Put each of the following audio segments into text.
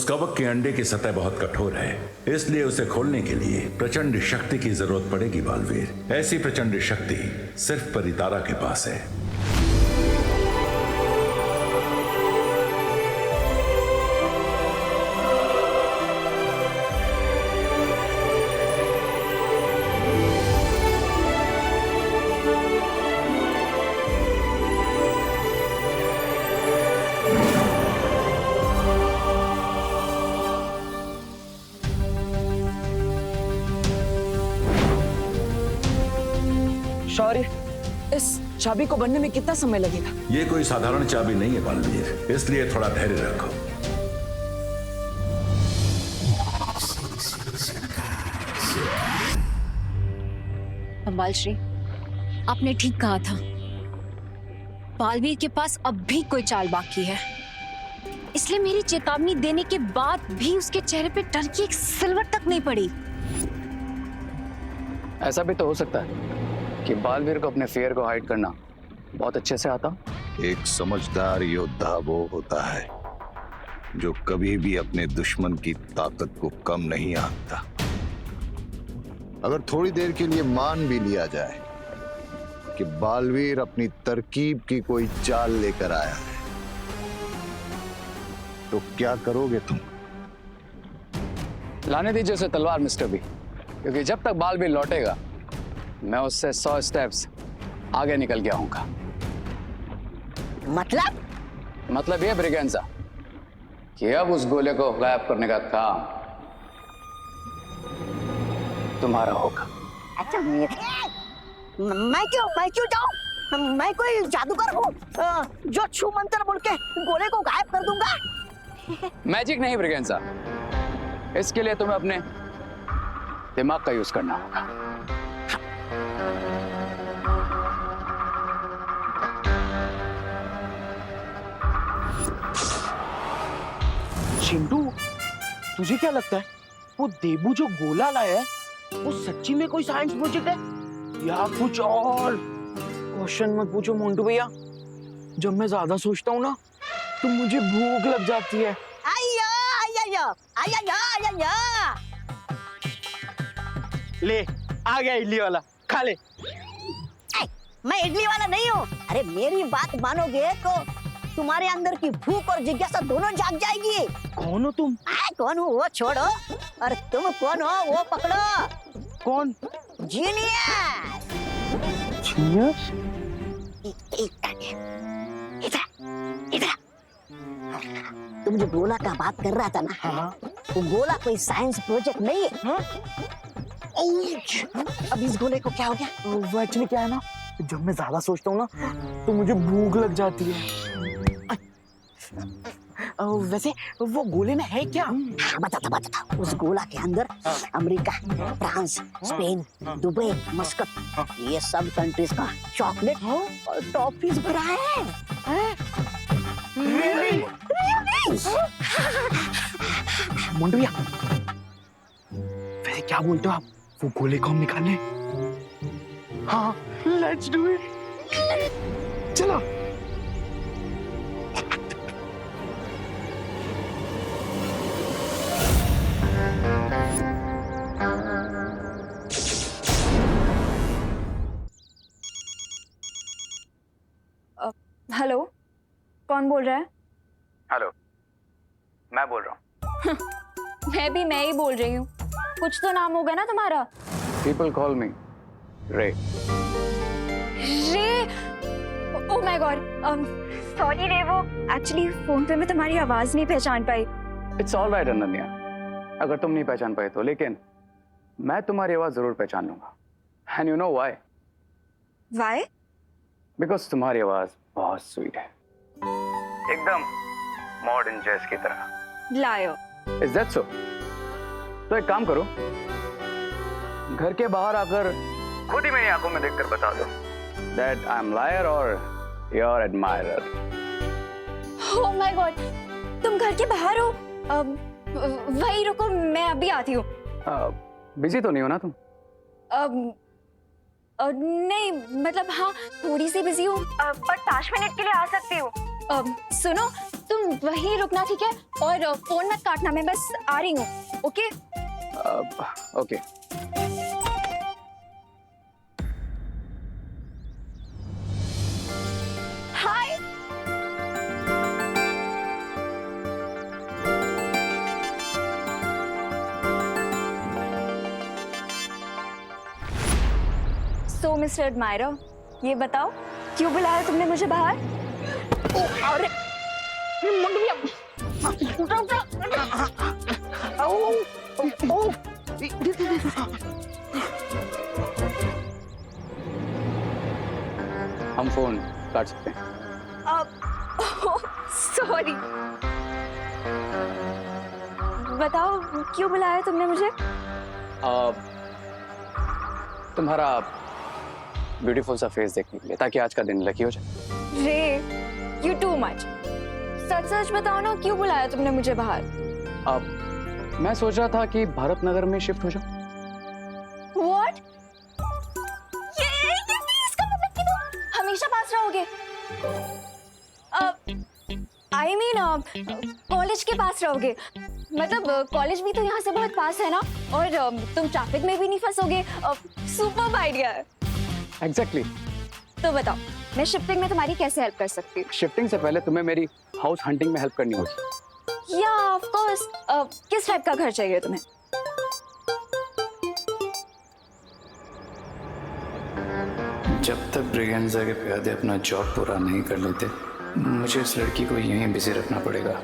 कवक के अंडे की सतह बहुत कठोर है, इसलिए उसे खोलने के लिए प्रचंड शक्ति की जरूरत पड़ेगी बालवीर। ऐसी प्रचंड शक्ति सिर्फ परितारा के पास है। शौर्य, इस चाबी को बनने में कितना समय लगेगा? ये कोई साधारण चाबी नहीं है बालवीर, इसलिए थोड़ा धैर्य रखो। अंबाल श्री, आपने ठीक कहा था, बालवीर के पास अब भी कोई चाल बाकी है। इसलिए मेरी चेतावनी देने के बाद भी उसके चेहरे पे डर की एक सिलवट तक नहीं पड़ी। ऐसा भी तो हो सकता है कि बालवीर को अपने फियर को हाइड करना बहुत अच्छे से आता। एक समझदार योद्धा वो होता है जो कभी भी अपने दुश्मन की ताकत को कम नहीं आंकता। अगर थोड़ी देर के लिए मान भी लिया जाए कि बालवीर अपनी तरकीब की कोई चाल लेकर आया है, तो क्या करोगे तुम? लाने दीजिए उसे तलवार मिस्टर बी, क्योंकि जब तक बालवीर लौटेगा मैं उससे 100 स्टेप्स आगे निकल गया हूँगा। मतलब ये ब्रिगेंजा कि अब उस गोले को गायब करने का काम तुम्हारा होगा। अच्छा, मैं क्यों जाऊं? मैं कोई जादूगर हूँ जो छू मंत्र बोल के गोले को गायब कर दूंगा? मैजिक नहीं ब्रिगेंजा, इसके लिए तुम्हें अपने दिमाग का यूज करना होगा। चिंटू, तुझे क्या लगता है वो देबू जो गोला लाया है वो सच्ची में कोई साइंस प्रोजेक्ट है या कुछ और? क्वेश्चन मत पूछो मोंटू भैया, जब मैं ज्यादा सोचता हूँ ना तो मुझे भूख लग जाती है। आया आया आया आया आया। ले आ गया इडली वाला, खा ले। मैं इडली वाला नहीं हूँ। अरे मेरी बात मानोगे तो तुम्हारे अंदर की भूख और जिज्ञासा दोनों जाग जाएगी। कौन हो तुम? कौन हूँ वो छोड़ो, और तुम कौन हो वो पकड़ो। कौन? जीनियस। जीनियस? इधर तुम जो गोला का बात कर रहा था ना, हाँ। वो गोला कोई साइंस प्रोजेक्ट नहीं है। हाँ? अब इस गोले को क्या हो गया? वो एक्चुअली क्या है ना, जब मैं ज्यादा सोचता हूँ ना तो मुझे भूख लग जाती है। वैसे वो गोले में है क्या? बता। उस गोला के अंदर America, France, Spain, Dubai, Muscat, ये सब कंट्रीज का चॉकलेट और टॉफीज भरा है। Really? मोंटू भैया, वैसे क्या बोलते हो आप, वो गोले को हम निकालें? हाँ, लेट्स डू इट। चलो। हेलो, कौन बोल रहा है? हेलो, मैं बोल रहा हूँ। मैं ही बोल रही हूँ। कुछ तो नाम होगा ना तुम्हारा? People call me रे। रे? ओह माय गॉड, सॉरी रे, वो एक्चुअली फोन पे मैं तुम्हारी आवाज नहीं पहचान पाई। It's all right अनन्या, अगर तुम नहीं पहचान पाए तो, लेकिन मैं तुम्हारी आवाज जरूर पहचान लूंगा। And you know why? Why? Because तुम्हारी आवाज बहुत स्वीट है, एकदम मॉडर्न जैज की तरह। लायो। Is that so? तो एक काम करो, घर के बाहर आकर खुद ही मेरी आंखों में देखकर बता दो that I'm liar or your admirer. Oh my God, तुम घर के बाहर हो? वही रुको, मैं अभी आती हूँ। बिजी तो नहीं हो ना तुम? नहीं, मतलब हाँ, थोड़ी सी बिजी हूँ, पर 5 मिनट के लिए आ सकती हूँ। सुनो, तुम वहीं रुकना, ठीक है? और फोन मत काटना, मैं बस आ रही हूँ। ओके? ओके। हाय। सो मिस्टर एडमायरर, ये बताओ क्यों बुलाया तुमने मुझे बाहर? अरे मुंडू भैया, उठा उठा, हम फोन काट सकते हैं। सॉरी। बताओ क्यों बुलाया तुमने मुझे? तुम्हारा ब्यूटीफुल सा फेस देखने के लिए, ताकि आज का दिन लकी हो जाए। रे, यू टू मच। सच सच बताओ ना, क्यों बुलाया तुमने मुझे बाहर? मैं सोच रहा था कि भारत नगर में शिफ्ट हो जाऊं। What? ये इसका मतलब कि तुम हमेशा पास रहोगे? I mean, कॉलेज के पास रहोगे? मतलब कॉलेज भी तो यहाँ से बहुत पास है ना, और तुम ट्रैफिक में भी नहीं फंसोगे। सुपर्ब आइडिया है। एग्जैक्टली। तो बताओ, मैं शिफ्टिंग में तुम्हारी कैसे हेल्प कर सकती हूँ? शिफ्टिंग से पहले तुम्हें मेरी हाउस हंटिंग में हेल्प करनी होगी। या ऑफ कोर्स। किस टाइप का घर चाहिए तुम्हें? जब तक ब्रिगेंजा के प्यादे अपना जॉब पूरा नहीं कर लेते, मुझे इस लड़की को यहीं बिजी रखना पड़ेगा।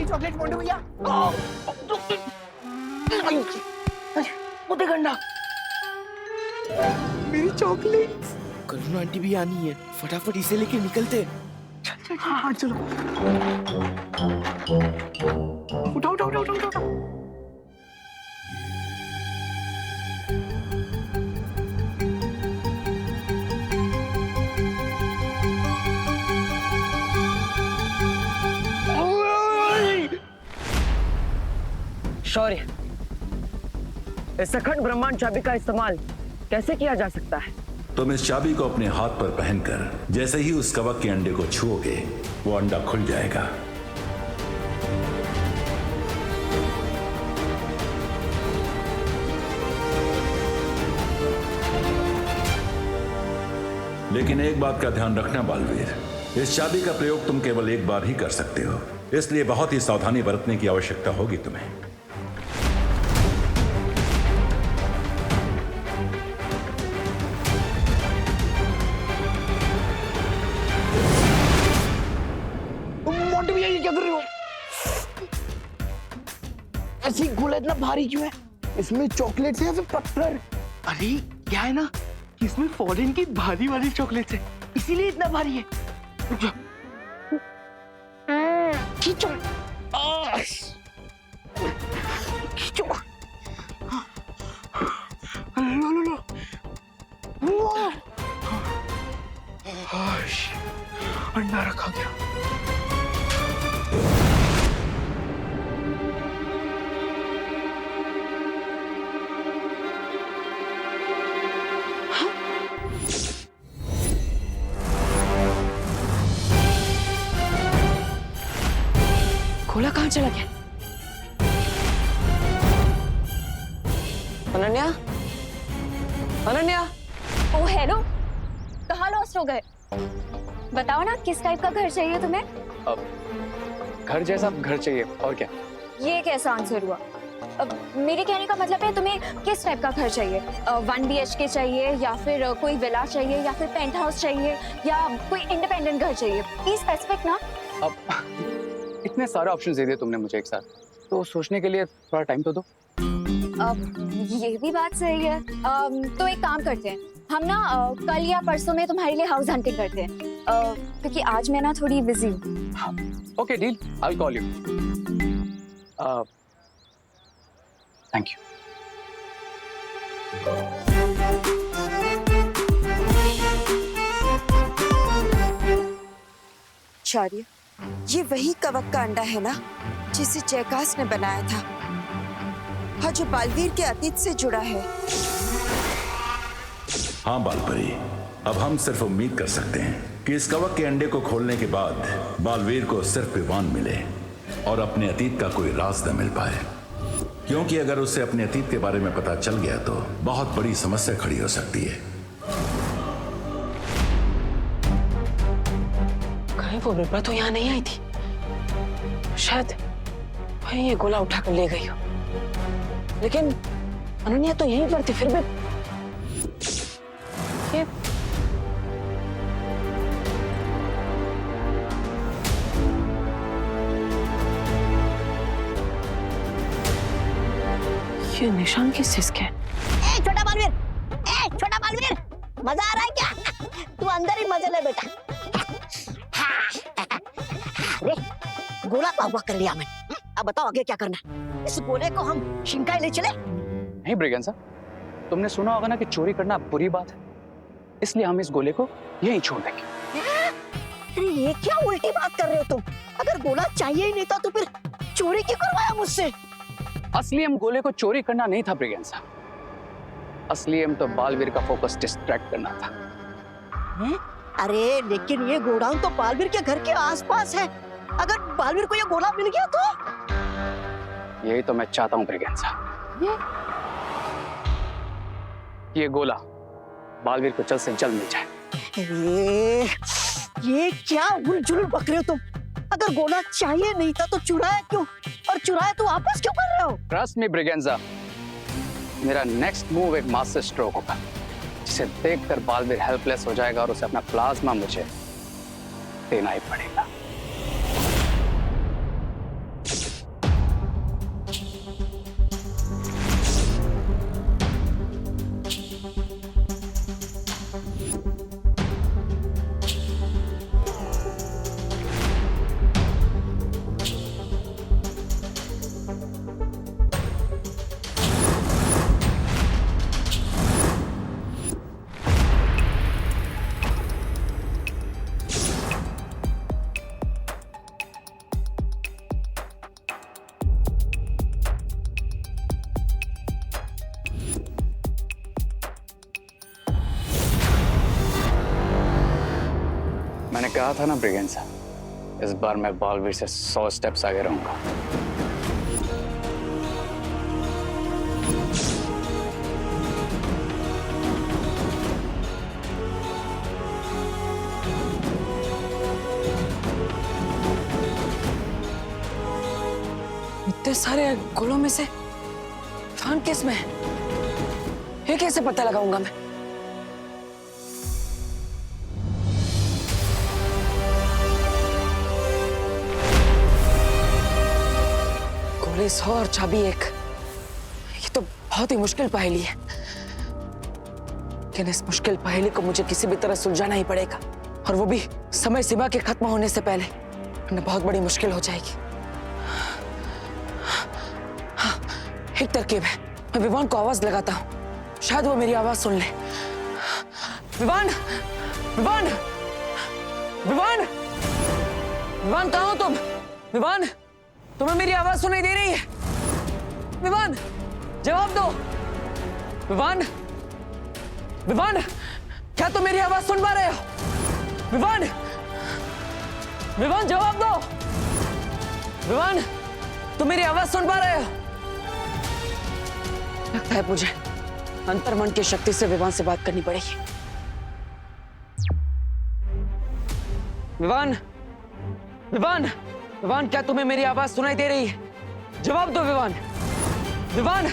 चॉकलेट मुंडू भैया, वो देख अंडा, मेरी चॉकलेट। करुणा आंटी भी आनी है, फटाफट इसे लेके निकलते। चल चल, हाँ चलो, उठाओ उठाओ उठाओ उठाओ उठाओ। शौर्य, इस अखंड ब्रह्मांड चाबी का इस्तेमाल कैसे किया जा सकता है? तुम इस चाबी को अपने हाथ पर पहनकर जैसे ही उस कवक के अंडे को छुओगे, वो अंडा खुल जाएगा। लेकिन एक बात का ध्यान रखना बालवीर, इस चाबी का प्रयोग तुम केवल एक बार ही कर सकते हो, इसलिए बहुत ही सावधानी बरतने की आवश्यकता होगी तुम्हें। मोंटू भैया, ये क्या कर रहे हो? ऐसी गोला इतना भारी क्यों है? इसमें चॉकलेट है या फिर पत्थर? अरे क्या है ना, इसमें फॉरेन की भारी वाली चॉकलेट है, इसीलिए इतना भारी है। खींचो, खींचो, लो लो लो, अंडा रखा गया। गोला कहाँ चला गया? अनन्या, अनन्या। ओ हेलो, कहाँ लॉस्ट हो गए? बताओ ना, किस टाइप का घर चाहिए तुम्हें? घर जैसा घर चाहिए, और क्या? ये कैसा आंसर हुआ? मेरे कहने का मतलब है, तुम्हें किस टाइप का घर चाहिए? 1 BHK चाहिए, या फिर कोई विला चाहिए, या फिर पेंट हाउस चाहिए, या कोई इंडिपेंडेंट घर चाहिए? प्लीज स्पेसिफिक ना। अब इतने सारे ऑप्शंस दे दिए तुमने मुझे एक साथ, तो सोचने के लिए थोड़ा टाइम तो दो। ये भी बात सही है। तो एक काम करते हैं, हम ना कल या परसों में तुम्हारे लिए हाउस हंटिंग करते हैं, क्योंकि आज मैं ना थोड़ी बिजी हूँ। Okay deal, I will call you. Thank you. Acharya, ये वही कवक का अंडा है ना जिसे जयकास ने बनाया था और जो बालवीर के अतीत से जुड़ा है। हाँ बालपरी, अब हम सिर्फ उम्मीद कर सकते हैं कि इस कवक के अंडे को खोलने के बाद बालवीर को सिर्फ विवान मिले और अपने अतीत का कोई राज न मिल पाए, क्योंकि अगर उसे अपने अतीत के बारे में पता चल गया तो बहुत बड़ी समस्या खड़ी हो सकती है। कहीं वो बिरबा तो यहाँ नहीं आई थी, शायद वही ये गोला उठाकर ले गई हो, लेकिन अनन्या तो यहीं पर थी। फिर भी ये निशान किस चीज के? ए छोटा बालवीर, छोटा बालवीर, मजा आ रहा है क्या? तू अंदर ही मजे ले बेटा। अरे गोला पावा कर लिया मैंने, अब बताओ आगे क्या करना है? इस गोले को हम शिंकाई ले चले? नहीं ब्रिगेंसा, तुमने सुना होगा ना कि चोरी करना बुरी बात है, इसलिए हम इस गोले को यहीं छोड़ देंगे। अरे ये क्या उल्टी बात कर रहे हो तुम? अगर गोला चाहिए ही नहीं था तो फिर चोरी क्यों करवाया मुझसे? असली हम गोले को चोरी करना नहीं था ब्रिगेंसा, असली हम तो बालवीर का फोकस डिस्ट्रैक्ट करना था। अरे लेकिन ये गोडाउन तो बालवीर के घर के आसपास है, अगर बालवीर को ये गोला मिल गया तो? यही तो मैं चाहता हूँ ब्रिगेंसा, ये गोला बालवीर को जल्द से जल्द मिल जाए। ये क्या उलझुल बक रहे हो तुम? अगर गोला चाहिए नहीं था तो चुराया क्यों, और चुराया तो वापस क्यों कर रहे हो? ट्रस्ट मी ब्रिगेंसा, मेरा नेक्स्ट मूव एक मास्टर स्ट्रोक होगा जिसे देखकर बालवीर हेल्पलेस हो जाएगा और उसे अपना प्लाज्मा मुझे देना ही पड़ेगा। मैंने कहा था ना ब्रिगेंसा, इस बार मैं बालवीर से 100 स्टेप्स आगे रहूंगा। इतने सारे गोलों में से फान किस में है? ये कैसे पता लगाऊंगा मैं? गोले 100 और चाबी 1, ये तो बहुत ही मुश्किल पहेली है, लेकिन इस मुश्किल पहेली को मुझे किसी भी तरह सुलझाना ही पड़ेगा, और वो भी समय सीमा के खत्म होने से पहले, वरना बहुत बड़ी मुश्किल हो जाएगी। हाँ, एक तरकीब है, मैं विवान को आवाज लगाता हूँ, शायद वो मेरी आवाज सुन ले। विवान, विवान, विवान, विवान कहाँ हो तुम? विवान, तुम्हें मेरी आवाज सुनाई दे रही है? विवान, जवाब दो। विवान, विवान, क्या तुम मेरी आवाज सुन पा रहे हो? विवान, विवान जवाब दो। विवान, तुम मेरी आवाज सुन पा रहे हो? लगता है मुझे अंतर्मन की शक्ति से विवान से बात करनी पड़ेगी। विवान, विवान, विवान, क्या तुम्हें मेरी आवाज सुनाई दे रही है? जवाब दो विवान। विवान,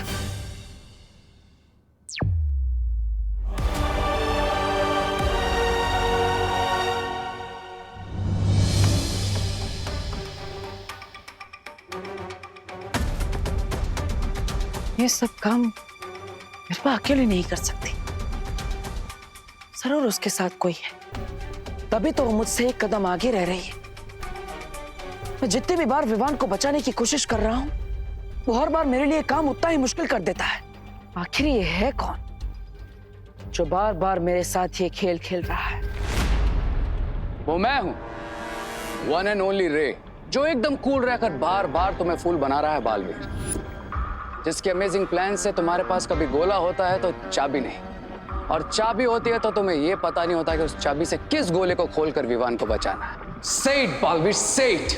ये सब काम मेरे पास अकेले नहीं कर सकती, जरूर उसके साथ कोई है, तभी तो वो मुझसे एक कदम आगे रह रही है। मैं जितनी भी बार विवान को बचाने की कोशिश कर रहा हूँ, वो हर बार मेरे लिए काम उतना ही मुश्किल कर देता है। आखिर ये है कौन जो बार बार मेरे साथ ये खेल खेल रहा है? वो मैं हूं, वन एंड ओनली रे, जो एकदम कूल रहकर बार बार तुम्हें फूल बना रहा है बालवीर, जिसके अमेजिंग प्लान से तुम्हारे पास कभी गोला होता है तो चाबी नहीं, और चाबी होती है तो तुम्हें यह पता नहीं होता कि उस चाबी से किस गोले को खोलकर विवान को बचाना है। से इट बालवीर, से इट,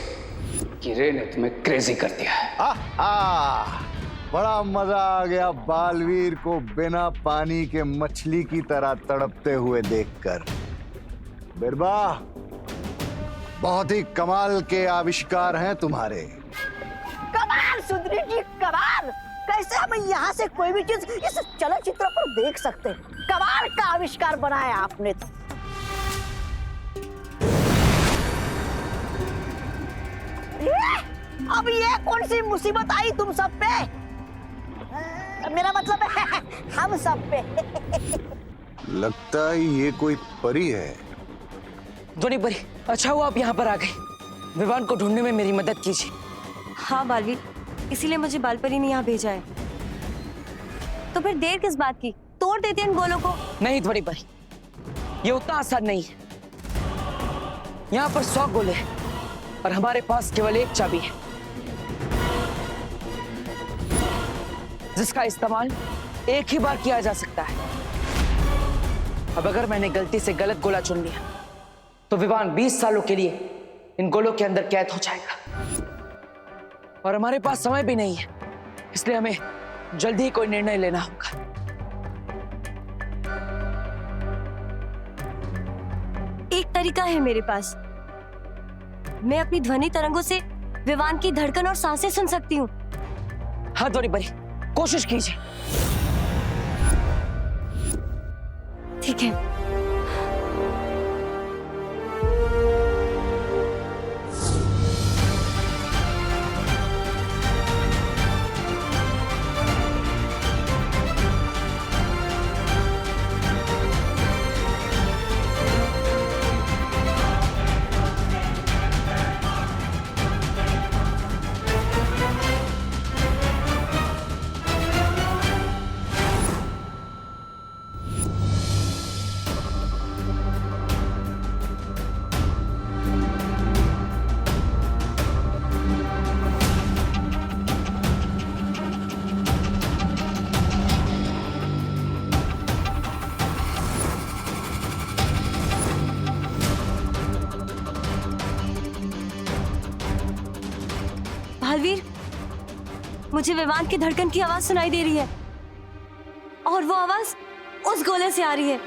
कि रे ने तुम्हें क्रेजी कर दिया है। बड़ा मजा आ गया बालवीर को बिना पानी के मछली की तरह तड़पते हुए देखकर। बिरबा, बहुत ही कमाल के आविष्कार हैं तुम्हारे। कमाल सुंदरी जी, कमाल! कैसे हम यहाँ से कोई भी चीज इस चलचित्र पर देख सकते हैं? कमाल का आविष्कार बनाया आपने तो। अब ये कौन सी मुसीबत आई तुम सब पे? मेरा मतलब है हम सब पे। लगता है ये कोई परी है। ध्वनि परी, अच्छा हुआ आप यहाँ पर आ गए। विवान को ढूंढने में मेरी मदद कीजिए। हाँ बालवीर, इसीलिए मुझे बालपरी ने यहाँ भेजा है। तो फिर देर किस बात की? तोड़ देते इन गोलों को। नहीं ध्वनि परी, ये उतना आसान नहीं है। यहाँ पर 100 गोले हैं और हमारे पास केवल एक चाबी है, जिसका इस्तेमाल एक ही बार किया जा सकता है। अब अगर मैंने गलती से गलत गोला चुन लिया तो विवान 20 सालों के लिए इन गोलों के अंदर कैद हो जाएगा, और हमारे पास समय भी नहीं है, इसलिए हमें जल्दी ही कोई निर्णय लेना होगा। एक तरीका है मेरे पास। मैं अपनी ध्वनि तरंगों से विवान की धड़कन और सांसें सुन सकती हूँ। हाँ ध्वनि परी, कोशिश कीजिए। ठीक है। बालवीर, मुझे विवान की धड़कन की आवाज सुनाई दे रही है, और वो आवाज उस गोले से आ रही है।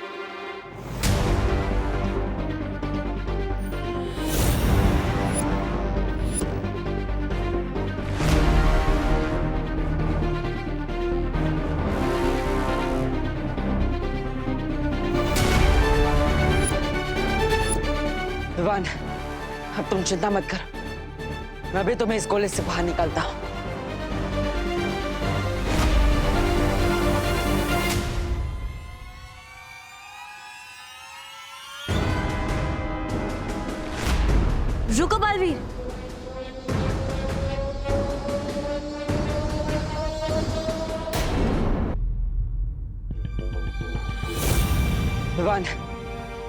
विवान, अब तुम चिंता मत करो, मैं भी तुम्हें इस गोले से बाहर निकालता हूं। रुको बालवीर, विवान,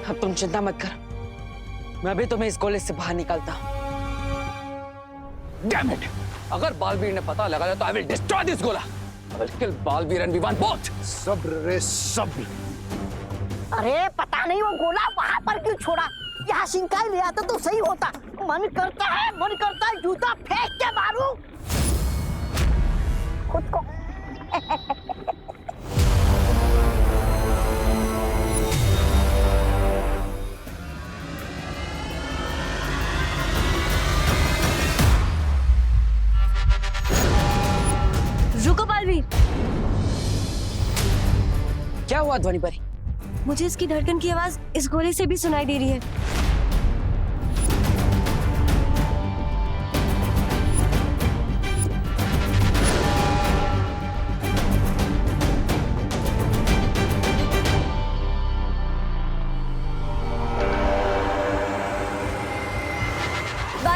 अब तुम चिंता मत करो, मैं भी तुम्हें इस गोले से बाहर निकालता हूं। Damn it! अगर बालवीर ने पता लगाया तो I will destroy this गोला। I will kill Baalveer and Vivaan both। सब्र रे सब्र। अरे पता नहीं वो गोला वहां पर क्यों छोड़ा? यहाँ सिंकाई ले आता तो सही होता। मन करता है जूता फेंक के मारूं खुद को। रुको बालवीर। क्या हुआ ध्वनि परी? मुझे इसकी धड़कन की आवाज इस गोले से भी सुनाई दे रही है।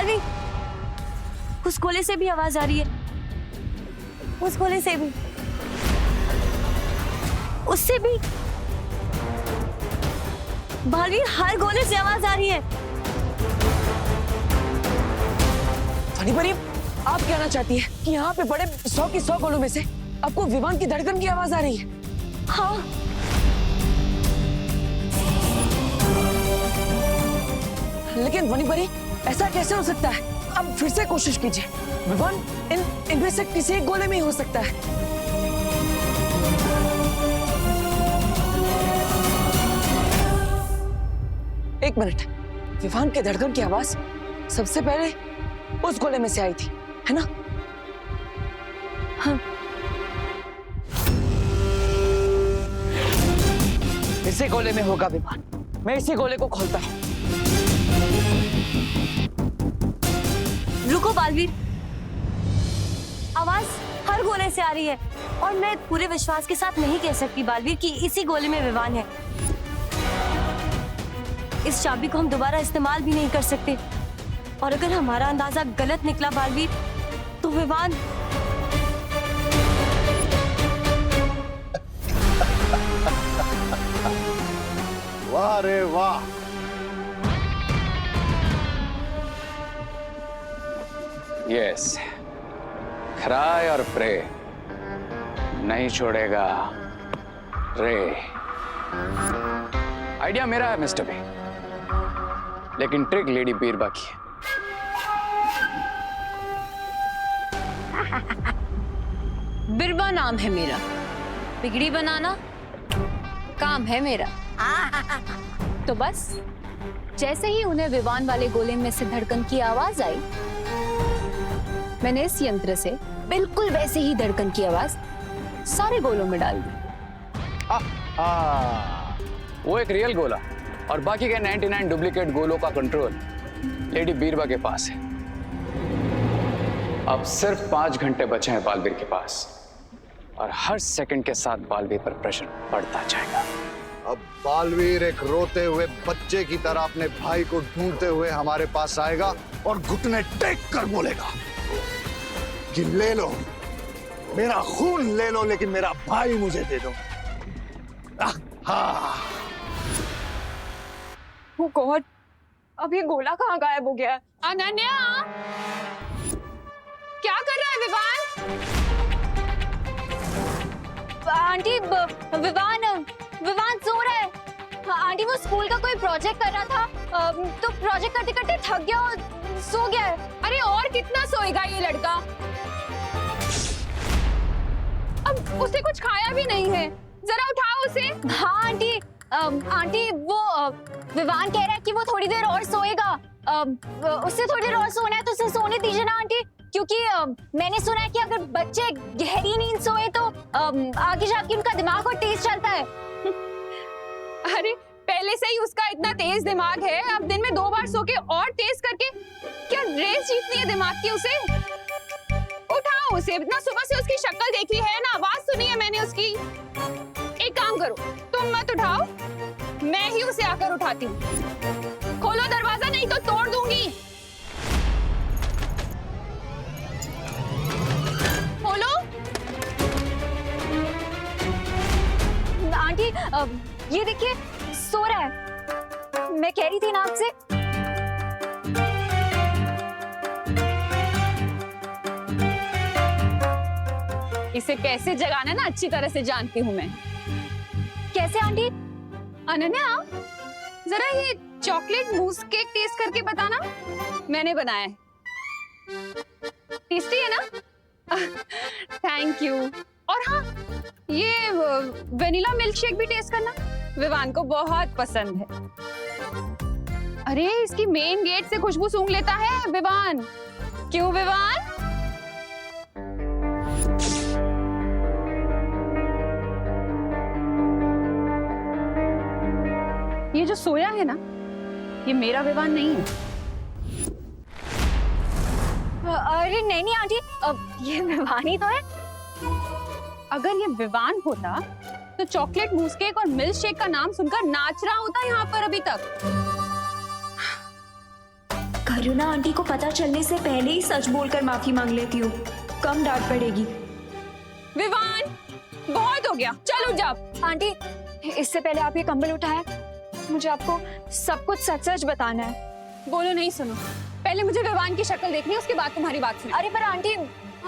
बालवीर, उस गोले से भी आवाज आ रही है, उस गोले से भी, उससे भी। बालवीर, हर गोले से आवाज आ रही है। फनी परी, आप कहना चाहती है कि यहाँ पे पड़े 100 की 100 गोलों में से आपको विमान की धड़कन की आवाज आ रही है? हाँ, लेकिन फनी परी, ऐसा कैसे हो सकता है? अब फिर से कोशिश कीजिए। विमान इनमें से किसी एक गोले में ही हो सकता है। एक मिनट, विमान के धड़कन की आवाज सबसे पहले उस गोले में से आई थी, है ना? हाँ। इसी गोले में होगा विमान। मैं इसी गोले को खोलता हूँ। रुको बालवीर, आवाज हर गोले से आ रही है और मैं पूरे विश्वास के साथ नहीं कह सकती बालवीर कि इसी गोले में विमान है। इस चाबी को हम दोबारा इस्तेमाल भी नहीं कर सकते और अगर हमारा अंदाजा गलत निकला बालवीर, तो विमान वाह रे वाह। यस, क्राई और प्रे नहीं छोड़ेगा रे। आइडिया मेरा है मिस्टर बी, लेकिन ट्रिक लेडी बीरबा की है। बिरबा नाम है मेरा, बिगड़ी बनाना काम है मेरा। तो बस जैसे ही उन्हें विमान वाले गोले में से धड़कन की आवाज आई, मैंने इस यंत्र से बिल्कुल वैसे ही धड़कन की आवाज सारे गोलों में डाल दी। वो एक रियल गोला और बाकी के 99 डुप्लीकेट गोलों का कंट्रोल लेडी बीरबा के पास है। अब सिर्फ 5 घंटे बचे हैं बालवीर के पास और हर सेकंड के साथ बालवीर पर प्रेशर बढ़ता जाएगा। अब बालवीर एक रोते हुए बच्चे की तरह अपने भाई को ढूंढते हुए हमारे पास आएगा और घुटने टेक कर बोलेगा कि ले लो मेरा खून, ले लो, लेकिन मेरा भाई मुझे दे दो। Oh God, अब ये गोला कहाँ गायब हो गया? अनन्या, क्या कर रहा है विवान? आंटी, विवान सो रहा है। आंटी, वो स्कूल का कोई प्रोजेक्ट कर रहा था, तो प्रोजेक्ट करते करते थक गया और सो गया है। अरे और कितना सोएगा ये लड़का? अब उसे कुछ खाया भी नहीं है, जरा उठाओ उसे। हाँ आंटी, आंटी वो विवान कह रहा है कि वो थोड़ी देर और सोएगा। उससे थोड़ी देर और सोना है तो उसे सोने दीजिए ना आंटी, क्योंकि मैंने सुना है कि अगर बच्चे गहरी नींद सोए तो आगे जाके उनका दिमाग और तेज चलता है। अरे पहले से ही उसका इतना तेज दिमाग है, अब दिन में 2 बार सो के और तेज करके क्या रेस जीतनी है दिमाग की उसे? उठाओ उसे, इतना सुबह से उसकी शक्ल देखी है ना, आवाज सुनी है मैंने उसकी। एक काम करो, तुम मत उठाओ, मैं ही उसे आकर उठाती हूँ। खोलो दरवाजा, नहीं तो तोड़ दूंगी। खोलो। आंटी, ये देखिए सो रहा है। मैं कह रही थी ना आपसे। इसे कैसे जगाना ना अच्छी तरह से जानती हूँ मैं। कैसे आंटी? अनन्या, जरा ये चॉकलेट मूस केक टेस्ट करके बताना, मैंने बनाया है। टेस्टी है ना? Thank you. और हाँ, ये वेनिला मिल्क शेक भी टेस्ट करना, विवान को बहुत पसंद है। अरे इसकी मेन गेट से खुशबू सूंघ लेता है विवान। क्यों विवान? ये जो सोया है ना, ये मेरा विवान नहीं है। अरे नहीं आंटी, ये विवान ही तो है। अगर ये विवान होता तो चॉकलेट मूस केक और मिल्क शेक का नाम सुनकर नाच रहा होता यहाँ पर अभी तक। अरुणा आंटी को पता चलने से पहले ही सच बोलकर माफी मांग लेती हूँ, कम डांट पड़ेगी। विवान, बहुत हो गया, चल उठ जा। आंटी, इससे पहले आप ये कंबल उठाया, मुझे आपको सब कुछ सच सच बताना है। बोलो नहीं, सुनो, पहले मुझे विवान की शक्ल देखनी है, उसके बाद तुम्हारी बात सुनो। अरे पर आंटी,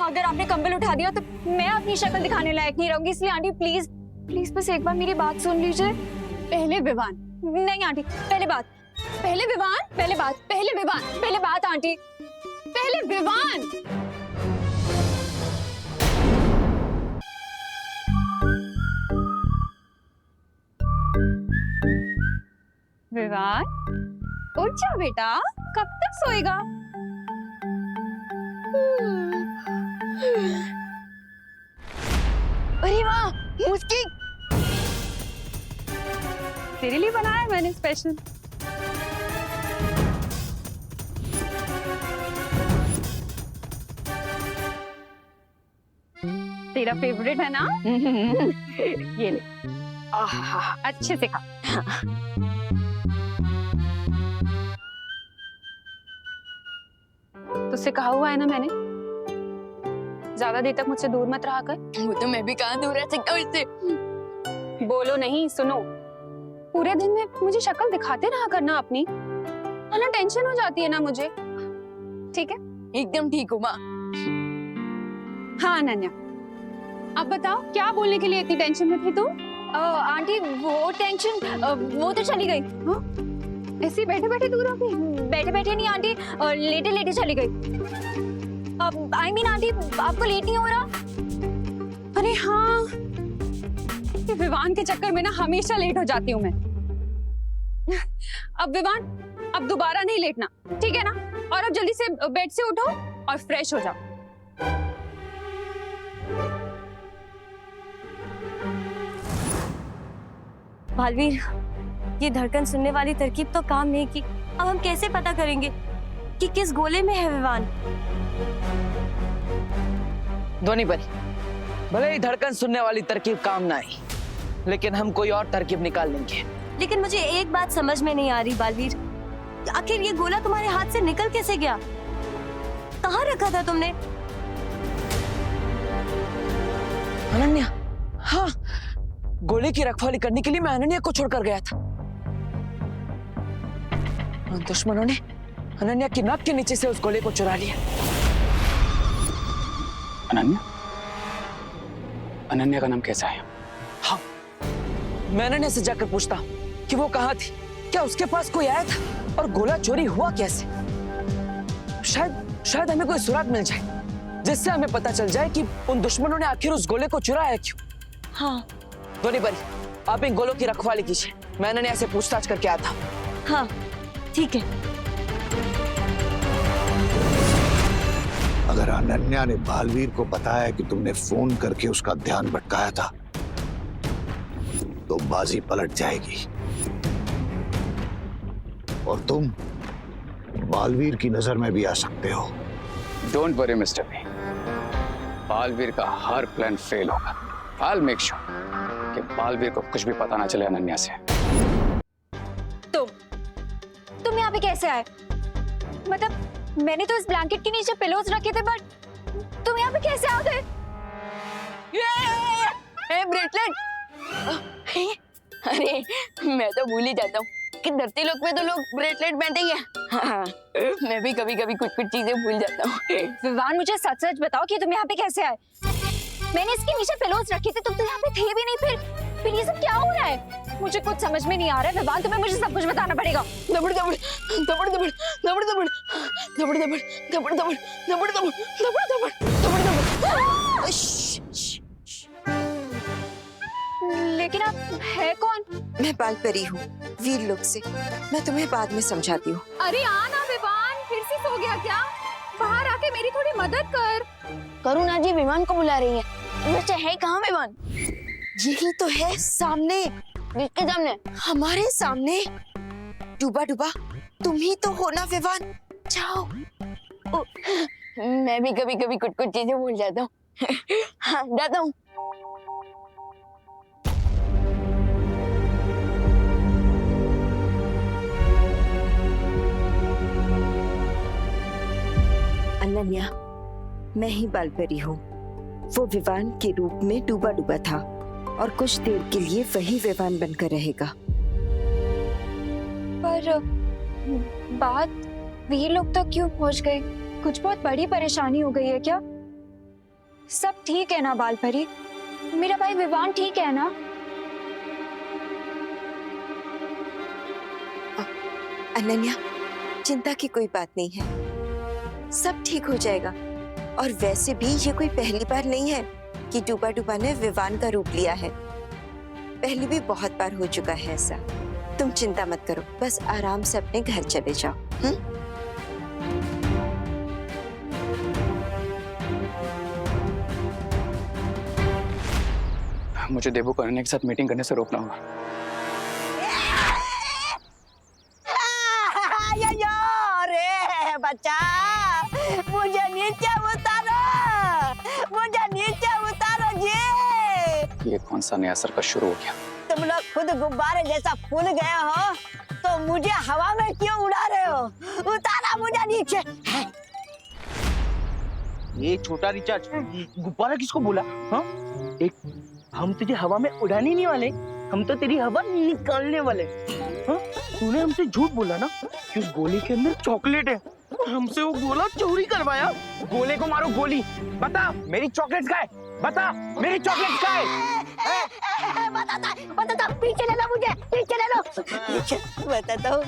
अगर आपने कंबल उठा दिया तो मैं अपनी शक्ल दिखाने लायक नहीं रहूंगी, इसलिए आंटी प्लीज प्लीज बस एक बार मेरी बात सुन लीजिए। पहले विवान। नहीं आंटी, पहले बात, पहले विवान, पहले बात, पहले विवान, पहले बात आंटी, पहले विवान। विवान, उठ जा बेटा, कब तक सोएगा? अरे वाह, मुस्की, तेरे लिए बनाया है मैंने स्पेशल। तेरा फेवरेट है ना? ये ले, आहा, अच्छे से खा। तुझसे कहा हुआ है ना मैंने, ज्यादा देर तक मुझसे दूर मत रहा कर। वो तो मैं भी कहाँ दूर रह सकता हूँ इससे। बोलो नहीं, सुनो, पूरे दिन में मुझे शक्ल दिखाते रहा करना अपनी, वरना टेंशन हो जाती है ना मुझे, ठीक है? एकदम ठीक हूँ माँ। हाँ अनन्या, अब बताओ क्या बोलने के लिए इतनी टेंशन में थी तुम? आंटी वो टेंशन वो तो चली गई। हाँ? ऐसे बैठे बैठे दूर हो गई? बैठे बैठे नहीं आंटी, लेटे लेटे चली गई। I mean आंटी, आपको लेट नहीं हो रहा? अरे हाँ, ये विवान के चक्कर में ना हमेशा लेट हो जाती हूँ मैं। अब विवान, अब दोबारा नहीं लेटना, ठीक है ना? और अब जल्दी से बेड से उठो और फ्रेश हो जाओ। बालवीर, ये धड़कन सुनने वाली तरकीब तो काम नहीं की। अब हम कैसे पता करेंगे कि किस गोले में है विवान? ध्वनि बनी, भले ही धड़कन सुनने वाली तरकीब काम ना आई, लेकिन हम कोई और तरकीब निकाल लेंगे। लेकिन मुझे एक बात समझ में नहीं आ रही बालवीर, आखिर ये गोला तुम्हारे हाथ से निकल कैसे गया? कहाँ रखा था तुमने? अनन्या, हाँ, गोले की रखवाली करने के लिए मैं अनन्या को छोड़कर गया था। उन दुश्मनों ने अनन्या की नाक के नीचे से उस गोले को चुरा लिया। अनन्या? अनन्या का नाम कैसा है? हाँ, मैं अनन्या से जाकर पूछता हूँ कि वो कहाँ थी, क्या उसके पास कोई आया था और गोला चोरी हुआ कैसे? शायद हमें कोई सुराग मिल जाए, जिससे हमें पता चल जाए कि उन दुश्मनों ने आखिर उस गोले को चुराया क्यों। हाँ। ध्वनि बनी, आप इन गोलों की रखवाली कीजिए, मैं अनन्या से पूछताछ करके आता हूँ। हाँ, ठीक है। अगर अनन्या ने बालवीर को बताया कि तुमने फोन करके उसका ध्यान भटकाया था, तो बाजी पलट जाएगी और तुम बालवीर की नजर में भी आ सकते हो। Don't worry mister B, Baalveer का हर प्लान फेल होगा। I'll make sure कि बालवीर को कुछ भी पता ना चले अनन्या से। तुम यहाँ पे कैसे आए? मतलब मैंने तो इस ब्लैंकेट के नीचे पिलोज रखे थे, बट तुम यहाँ पे कैसे आ गए? ब्रेसलेट! अरे मैं तो भूल ही जाता हूँ कि धरती लोक पे तो लोग ब्रेसलेट पहनते ही हैं। हाँ, मैं भी कभी कभी कुछ कुछ चीजें भूल जाता हूँ। विवान, मुझे सच सच बताओ कि तुम यहाँ पे कैसे आए? मैंने इसके नीचे पिलोज रखे थे, तुम तो यहाँ पे थे भी नहीं। फिर ये सब क्या हो रहा है? मुझे कुछ समझ में नहीं आ रहा है विवान, तुम्हें मुझे सब कुछ बताना पड़ेगा। दबड़ दबड़ दबड़ दबड़ दबड़ दबड़ दबड़ दबड़ दबड़ दबड़ दबड़ दबड़ दबड़ दबड़ दबड़। लेकिन आप है कौन? मैं बालपरी हूँ, वीर लोक से। मैं तुम्हें बाद में समझाती हूँ। अरे आना विवान, फिर से सो गया क्या? बाहर आके मेरी थोड़ी मदद कर। करुणा जी विमान को बुला रही है। वैसे है कहाँ विमान? यही तो है, सामने। किसके सामने? हमारे सामने। डूबा डूबा तुम ही तो हो ना विमान? जाओ। मैं भी कभी कभी कुछ कुछ चीजें भूल जाता हूँ। हाँ, जाता हूँ। अनन्या, मैं ही बालपरी हूँ। वो विवान के रूप में डूबा डूबा था और कुछ देर के लिए वही विवान बनकर रहेगा। पर बात वीर लोग तक क्यों पहुंच गए? कुछ बहुत बड़ी परेशानी हो गई है क्या? सब ठीक है ना बालपरी? मेरा भाई विवान ठीक है ना? अनन्या, चिंता की कोई बात नहीं है, सब ठीक हो जाएगा। और वैसे भी ये कोई पहली बार नहीं है कि डूबा डूबा ने विवान का रूप लिया है। पहले भी बहुत बार हो चुका है ऐसा। तुम चिंता मत करो, बस आराम से अपने घर चले जाओ। मुझे देबू को अनन्या के साथ मीटिंग करने से रोकना होगा। अरे बच्चा, मुझे नीचे उतारो, मुझे नीचे उतारो जी। ये कौन सा नया सर्कस शुरू हो गया? तुम लोग खुद गुब्बारे जैसा फूल गए हो तो मुझे हवा में क्यों उड़ा रहे हो? उतारा मुझे नीचे। ये छोटा रिचार्ज, गुब्बारा किसको बोला? हाँ, एक हम तुझे हवा में उड़ाने नहीं वाले, हम तो तेरी हवा निकालने वाले। हाँ, तूने हमसे झूठ बोला ना कि उस गोले के अंदर चॉकलेट है और हमसे वो गोला चोरी करवाया। गोले को मारो गोली। बता मेरी चॉकलेट का है, बता मेरी चॉकलेट का है। बताता, पीछे ले लो मुझे, पीछे ले लो। बताता हूँ।